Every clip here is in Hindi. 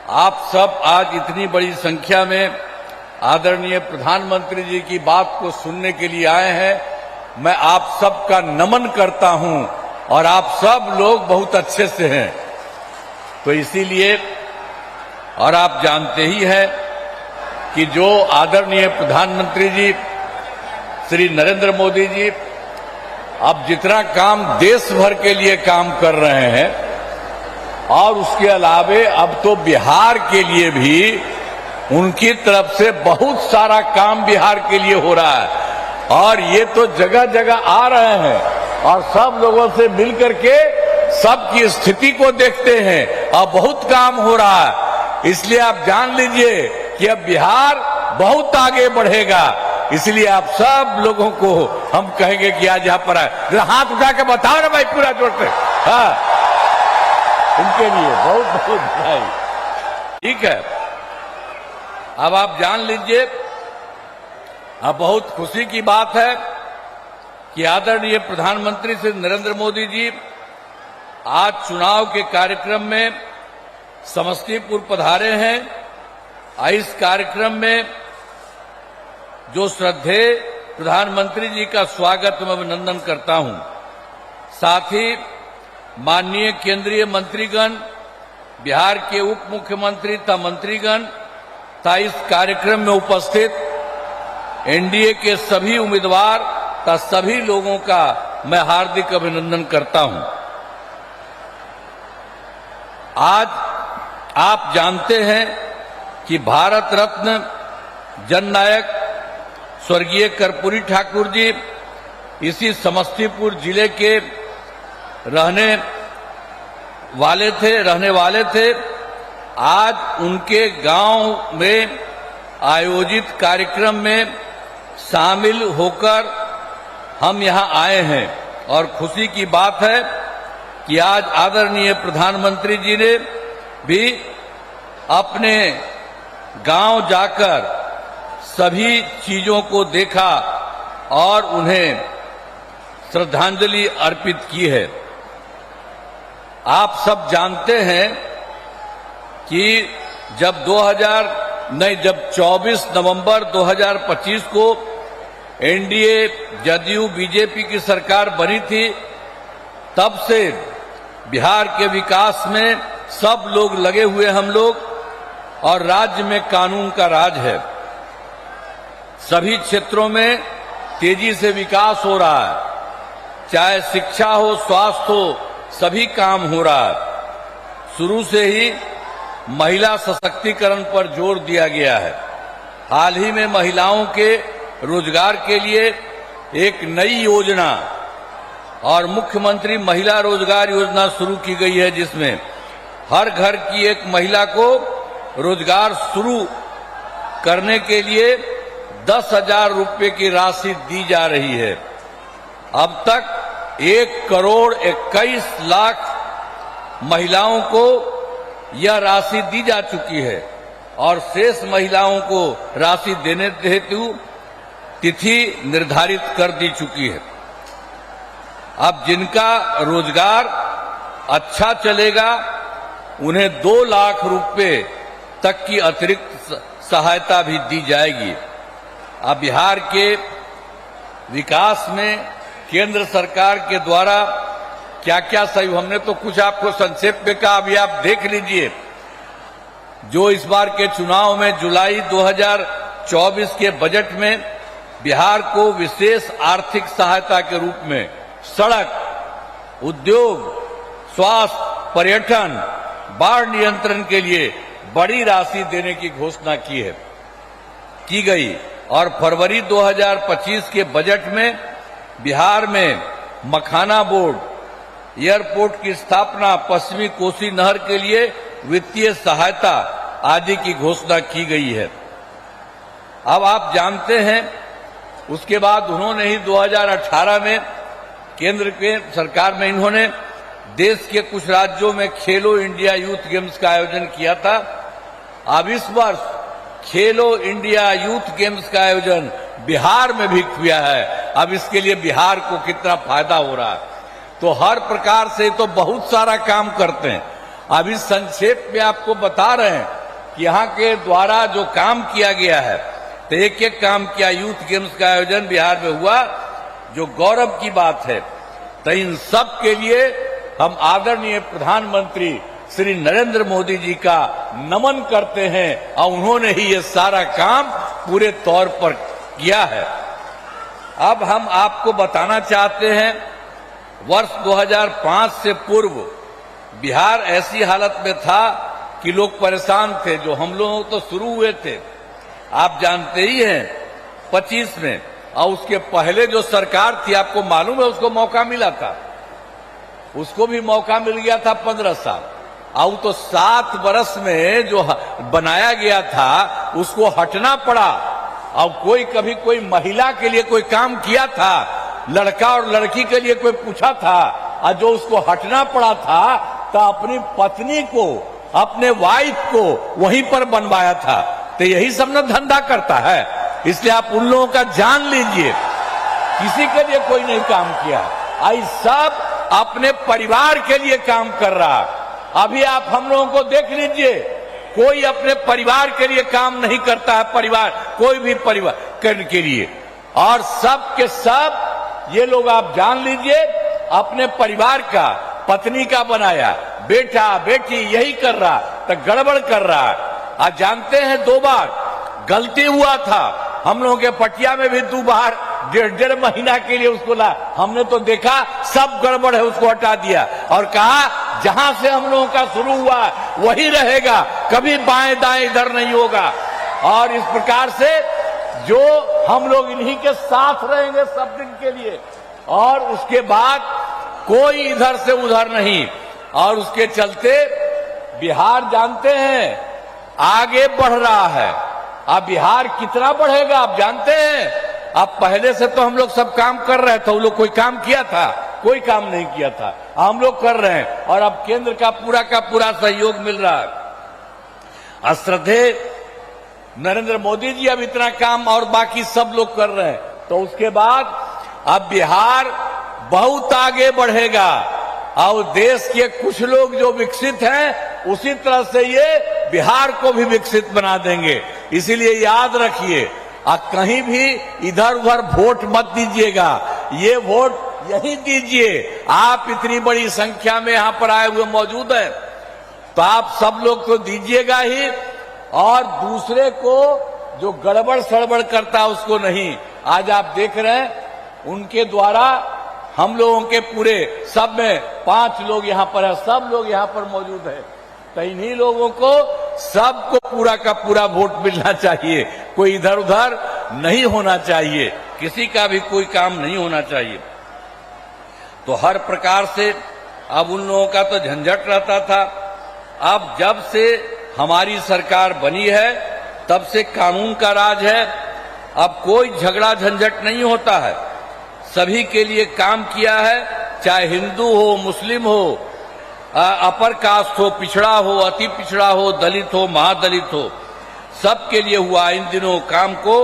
आप सब आज इतनी बड़ी संख्या में आदरणीय प्रधानमंत्री जी की बात को सुनने के लिए आए हैं। मैं आप सबका नमन करता हूं और आप सब लोग बहुत अच्छे से हैं। तो इसीलिए और आप जानते ही हैं कि जो आदरणीय प्रधानमंत्री जी श्री नरेंद्र मोदी जी अब जितना काम देश भर के लिए काम कर रहे हैं और उसके अलावे अब तो बिहार के लिए भी उनकी तरफ से बहुत सारा काम बिहार के लिए हो रहा है और ये तो जगह जगह आ रहे हैं और सब लोगों से मिलकर के सबकी स्थिति को देखते हैं और बहुत काम हो रहा है। इसलिए आप जान लीजिए कि अब बिहार बहुत आगे बढ़ेगा। इसलिए आप सब लोगों को हम कहेंगे कि आज यहाँ पर आए, हाथ उठा के बताओ ना भाई पूरा जोर से। हाँ, उनके लिए बहुत बहुत बधाई। ठीक है, अब आप जान लीजिए, अब बहुत खुशी की बात है कि आदरणीय प्रधानमंत्री श्री नरेंद्र मोदी जी आज चुनाव के कार्यक्रम में समस्तीपुर पधारे हैं। इस कार्यक्रम में जो श्रद्धेय प्रधानमंत्री जी का स्वागत मैं अभिनंदन करता हूं। साथ ही माननीय केंद्रीय मंत्रीगण, बिहार के उप मुख्यमंत्री तथा मंत्रीगण तथा इस कार्यक्रम में उपस्थित एनडीए के सभी उम्मीदवार तथा सभी लोगों का मैं हार्दिक अभिनंदन करता हूं। आज आप जानते हैं कि भारत रत्न जननायक स्वर्गीय कर्पूरी ठाकुर जी इसी समस्तीपुर जिले के रहने वाले थे। आज उनके गांव में आयोजित कार्यक्रम में शामिल होकर हम यहां आए हैं और खुशी की बात है कि आज आदरणीय प्रधानमंत्री जी ने भी अपने गांव जाकर सभी चीजों को देखा और उन्हें श्रद्धांजलि अर्पित की है। आप सब जानते हैं कि जब 24 नवंबर 2025 को एनडीए जदयू बीजेपी की सरकार बनी थी, तब से बिहार के विकास में सब लोग लगे हुए हम लोग और राज्य में कानून का राज है। सभी क्षेत्रों में तेजी से विकास हो रहा है, चाहे शिक्षा हो, स्वास्थ्य हो, सभी काम हो रहा है। शुरू से ही महिला सशक्तिकरण पर जोर दिया गया है। हाल ही में महिलाओं के रोजगार के लिए एक नई योजना और मुख्यमंत्री महिला रोजगार योजना शुरू की गई है, जिसमें हर घर की एक महिला को रोजगार शुरू करने के लिए 10,000 रुपये की राशि दी जा रही है। अब तक 1,21,00,000 महिलाओं को यह राशि दी जा चुकी है और शेष महिलाओं को राशि देने हेतु तिथि निर्धारित कर दी चुकी है। अब जिनका रोजगार अच्छा चलेगा उन्हें 2 लाख रुपए तक की अतिरिक्त सहायता भी दी जाएगी। अब बिहार के विकास में केंद्र सरकार के द्वारा क्या क्या सहयोग, हमने तो कुछ आपको संक्षेप में कहा, अभी आप देख लीजिए। जो इस बार के चुनाव में जुलाई 2024 के बजट में बिहार को विशेष आर्थिक सहायता के रूप में सड़क, उद्योग, स्वास्थ्य, पर्यटन, बाढ़ नियंत्रण के लिए बड़ी राशि देने की घोषणा की गई और फरवरी 2025 के बजट में बिहार में मखाना बोर्ड, एयरपोर्ट की स्थापना, पश्चिमी कोसी नहर के लिए वित्तीय सहायता आदि की घोषणा की गई है। अब आप जानते हैं उसके बाद उन्होंने ही 2018 में केंद्र के सरकार में इन्होंने देश के कुछ राज्यों में खेलो इंडिया यूथ गेम्स का आयोजन किया था। अब इस वर्ष खेलो इंडिया यूथ गेम्स का आयोजन बिहार में भी किया है। अब इसके लिए बिहार को कितना फायदा हो रहा है। तो हर प्रकार से तो बहुत सारा काम करते हैं। अभी संक्षेप में आपको बता रहे हैं कि यहाँ के द्वारा जो काम किया गया है, तो एक एक काम किया, यूथ गेम्स का आयोजन बिहार में हुआ, जो गौरव की बात है। तो इन सब के लिए हम आदरणीय प्रधानमंत्री श्री नरेंद्र मोदी जी का नमन करते हैं और उन्होंने ही ये सारा काम पूरे तौर पर किया है। अब हम आपको बताना चाहते हैं, वर्ष 2005 से पूर्व बिहार ऐसी हालत में था कि लोग परेशान थे। जो हम लोग तो शुरू हुए थे, आप जानते ही हैं, 25 में, और उसके पहले जो सरकार थी, आपको मालूम है, उसको मौका मिला था, उसको भी मौका मिल गया था 15 साल। और तो 7 वर्ष में जो बनाया गया था उसको हटना पड़ा। और कोई कभी कोई महिला के लिए कोई काम किया था, लड़का और लड़की के लिए कोई पूछा था, और जो उसको हटना पड़ा था तो अपनी पत्नी को, अपने वाइफ को वहीं पर बनवाया था। तो यही सब ना धंधा करता है। इसलिए आप उन लोगों का जान लीजिए, किसी के लिए कोई नहीं काम किया, आई सब अपने परिवार के लिए काम कर रहा। अभी आप हम लोगों को देख लीजिए, कोई अपने परिवार के लिए काम नहीं करता है, परिवार, कोई भी परिवार करने के लिए। और सब के सब ये लोग आप जान लीजिए, अपने परिवार का, पत्नी का बनाया, बेटा बेटी यही कर रहा, तो गड़बड़ कर रहा। आज जानते हैं 2 बार गलती हुआ था, हम लोगों के पटिया में भी 2 बार 1.5 महीना के लिए उसको ला, हमने तो देखा सब गड़बड़ है, उसको हटा दिया और कहा जहां से हम लोगों का शुरू हुआ वही रहेगा, कभी बाएं दाएं इधर नहीं होगा। और इस प्रकार से जो हम लोग इन्हीं के साथ रहेंगे सब दिन के लिए, और उसके बाद कोई इधर से उधर नहीं। और उसके चलते बिहार जानते हैं आगे बढ़ रहा है। अब बिहार कितना बढ़ेगा आप जानते हैं। अब पहले से तो हम लोग सब काम कर रहे थे, वो लोग कोई काम किया था, कोई काम नहीं किया था, हम लोग कर रहे हैं। और अब केंद्र का पूरा सहयोग मिल रहा है। श्रद्धेय नरेंद्र मोदी जी अब इतना काम और बाकी सब लोग कर रहे हैं, तो उसके बाद अब बिहार बहुत आगे बढ़ेगा। और देश के कुछ लोग जो विकसित हैं, उसी तरह से ये बिहार को भी विकसित बना देंगे। इसीलिए याद रखिए, कहीं भी इधर उधर वोट मत दीजिएगा, ये वोट यही दीजिए। आप इतनी बड़ी संख्या में यहां पर आए हुए मौजूद हैं, तो आप सब लोग तो दीजिएगा ही, और दूसरे को जो गड़बड़ सड़बड़ करता है उसको नहीं। आज आप देख रहे हैं उनके द्वारा हम लोगों के पूरे सब में 5 लोग यहाँ पर है, सब लोग यहाँ पर मौजूद है, तो इन्हीं लोगों को सबको पूरा का पूरा वोट मिलना चाहिए। कोई इधर उधर नहीं होना चाहिए, किसी का भी कोई काम नहीं होना चाहिए। तो हर प्रकार से अब उन लोगों का तो झंझट रहता था। अब जब से हमारी सरकार बनी है तब से कानून का राज है। अब कोई झगड़ा झंझट नहीं होता है, सभी के लिए काम किया है, चाहे हिंदू हो, मुस्लिम हो, अपर कास्ट हो, पिछड़ा हो, अति पिछड़ा हो, दलित हो, महादलित हो, सबके लिए हुआ इन दिनों काम को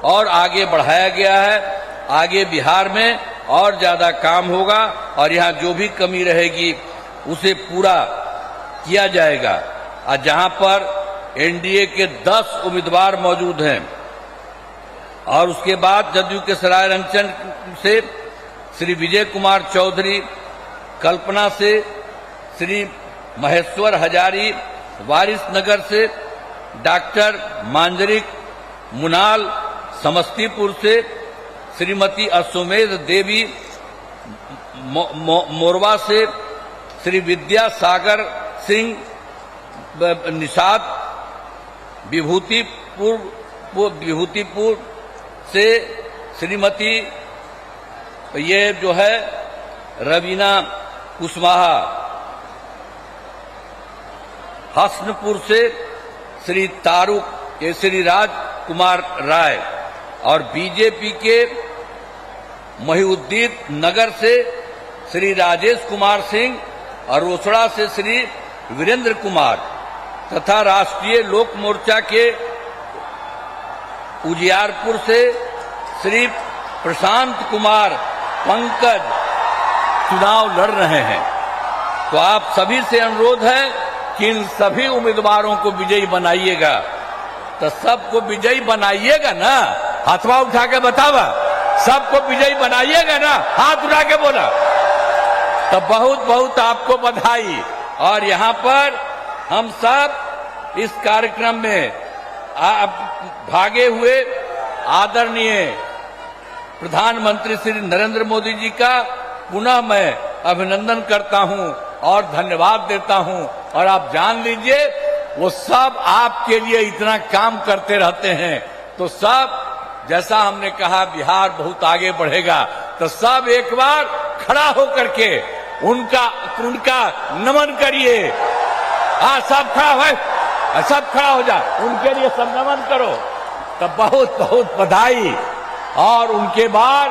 और आगे बढ़ाया गया है। आगे बिहार में और ज्यादा काम होगा और यहाँ जो भी कमी रहेगी उसे पूरा किया जाएगा। और जहां पर एनडीए के 10 उम्मीदवार मौजूद हैं और उसके बाद जदयू के सरायरंजन से श्री विजय कुमार चौधरी, कल्पना से श्री महेश्वर हजारी, वारिसनगर से डॉक्टर मांजरिक मुनाल, समस्तीपुर से श्रीमती अश्वमेध देवी, मोरवा से श्री विद्यासागर सिंह निषाद, विभूतिपुर से श्रीमती ये जो है रवीना कुशवाहा, हसनपुर से श्री तारुक ये श्री राज कुमार राय और बीजेपी के महिउद्दीन नगर से श्री राजेश कुमार सिंह और रोसड़ा से श्री वीरेंद्र कुमार तथा राष्ट्रीय लोक मोर्चा के उजियारपुर से श्री प्रशांत कुमार पंकज चुनाव लड़ रहे हैं। तो आप सभी से अनुरोध है कि इन सभी उम्मीदवारों को विजयी बनाइएगा। तो सबको विजयी बनाइएगा ना? हाथवा उठा के बतावा, सबको विजयी बनाइएगा ना? हाथ उठा के बोला। तो बहुत बहुत आपको बधाई। और यहां पर हम सब इस कार्यक्रम में भागे हुए आदरणीय प्रधानमंत्री श्री नरेंद्र मोदी जी का पुनः मैं अभिनंदन करता हूं और धन्यवाद देता हूं। और आप जान लीजिए, वो सब आपके लिए इतना काम करते रहते हैं। तो सब, जैसा हमने कहा बिहार बहुत आगे बढ़ेगा, तो सब एक बार खड़ा होकर के उनका नमन करिए। हाँ, सब खड़ा हो, सब खड़ा हो जा, उनके लिए सब नमन करो। तो बहुत बहुत बधाई। और उनके बाद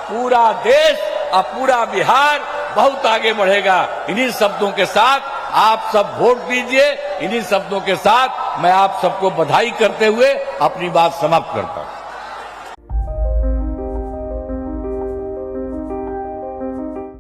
पूरा देश और पूरा बिहार बहुत आगे बढ़ेगा। इन्हीं शब्दों के साथ आप सब वोट दीजिए। इन्हीं शब्दों के साथ मैं आप सबको बधाई करते हुए अपनी बात समाप्त करता हूं।